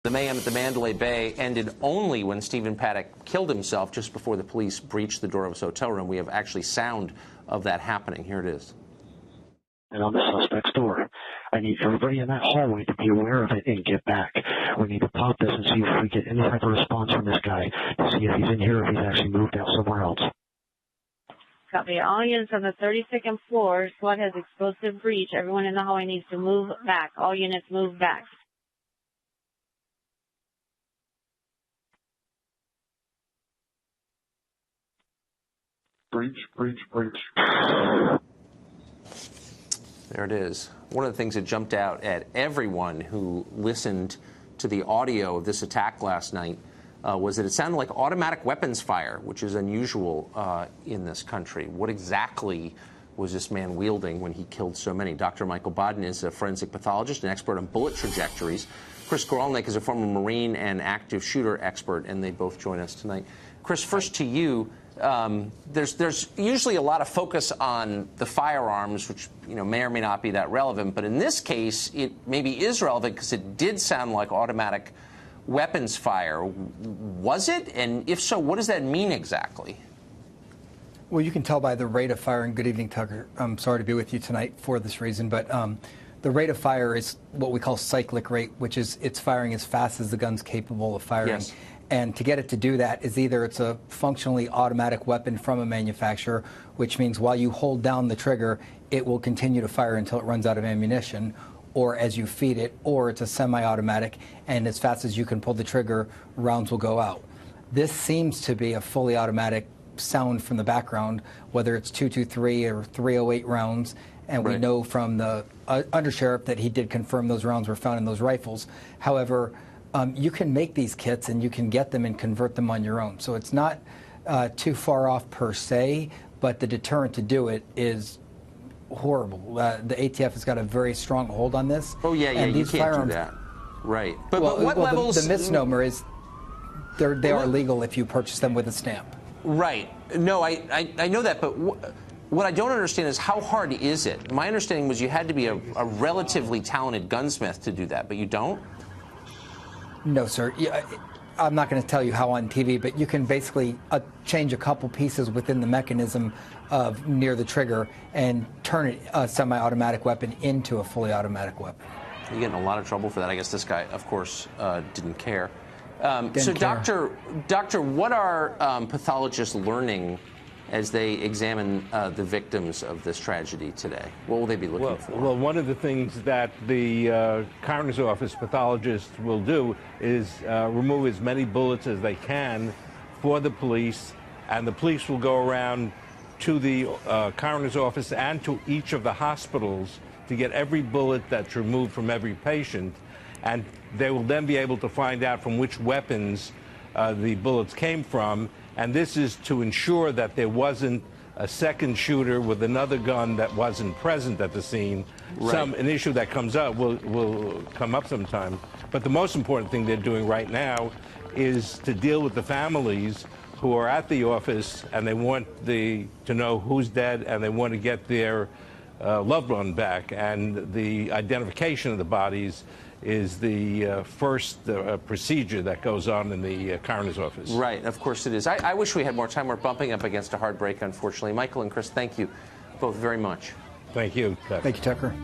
The mayhem at the Mandalay Bay ended only when Stephen Paddock killed himself just before the police breached the door of his hotel room. We have actually sound of that happening. Here it is. And on the suspect's door. I need everybody in that hallway to be aware of it and get back. We need to pop this and see if we get any type of response from this guy to see if he's in here or if he's actually moved out somewhere else. Copy. All units on the 32nd floor. SWAT has explosive breach. Everyone in the hallway needs to move back. All units move back. Breach. There it is. One of the things that jumped out at everyone who listened to the audio of this attack last night was that it sounded like automatic weapons fire, which is unusual in this country. What exactly was this man wielding when he killed so many? Dr. Michael Bodden is a forensic pathologist and expert on bullet trajectories. Chris Goralnik is a former Marine and active shooter expert, and they both join us tonight. Chris, first to you. There's usually a lot of focus on the firearms, which may or may not be that relevant. But in this case, it maybe is relevant because it did sound like automatic weapons fire. Was it? And if so, what does that mean exactly? Well, you can tell by the rate of fire. And good evening, Tucker. I'm sorry to be with you tonight for this reason, but the rate of fire is what we call cyclic rate, which is it's firing as fast as the gun's capable of firing. Yes. And to get it to do that is either it's a functionally automatic weapon from a manufacturer, which means while you hold down the trigger, it will continue to fire until it runs out of ammunition, or as you feed it, or it's a semi-automatic, and as fast as you can pull the trigger, rounds will go out. This seems to be a fully automatic sound from the background, whether it's 223 or 308 rounds, and we know from the undersheriff that he did confirm those rounds were found in those rifles. However, you can make these kits and you can get them and convert them on your own. So it's not too far off per se, but the deterrent to do it is horrible. The ATF has got a very strong hold on this. Oh, yeah, and you these can't firearms, do that. Right. But what levels? The misnomer is they are legal if you purchase them with a stamp. Right. No, I know that, but what I don't understand is how hard is it? My understanding was you had to be a relatively talented gunsmith to do that, but you don't? No, sir. I'm not going to tell you how on TV, but you can basically change a couple pieces within the mechanism of near the trigger and turn a semi-automatic weapon into a fully automatic weapon. You get in a lot of trouble for that. I guess this guy, of course, didn't care. Didn't care. Doctor, what are pathologists learning as they examine the victims of this tragedy today? What will they be looking for? Well, one of the things that the coroner's office pathologist will do is remove as many bullets as they can for the police, and the police will go around to the coroner's office and to each of the hospitals to get every bullet that's removed from every patient, and they will then be able to find out from which weapons the bullets came from. And this is to ensure that there wasn't a second shooter with another gun that wasn't present at the scene. Right. An issue that comes up will come up sometime. But the most important thing they're doing right now is to deal with the families who are at the office and they want to know who's dead and they want to get their loved one back. And the identification of the bodies is the first procedure that goes on in the coroner's office. Right, of course it is. I wish we had more time. We're bumping up against a hard break, unfortunately. Michael and Chris, thank you both very much. Thank you, Tucker. Thank you, Tucker.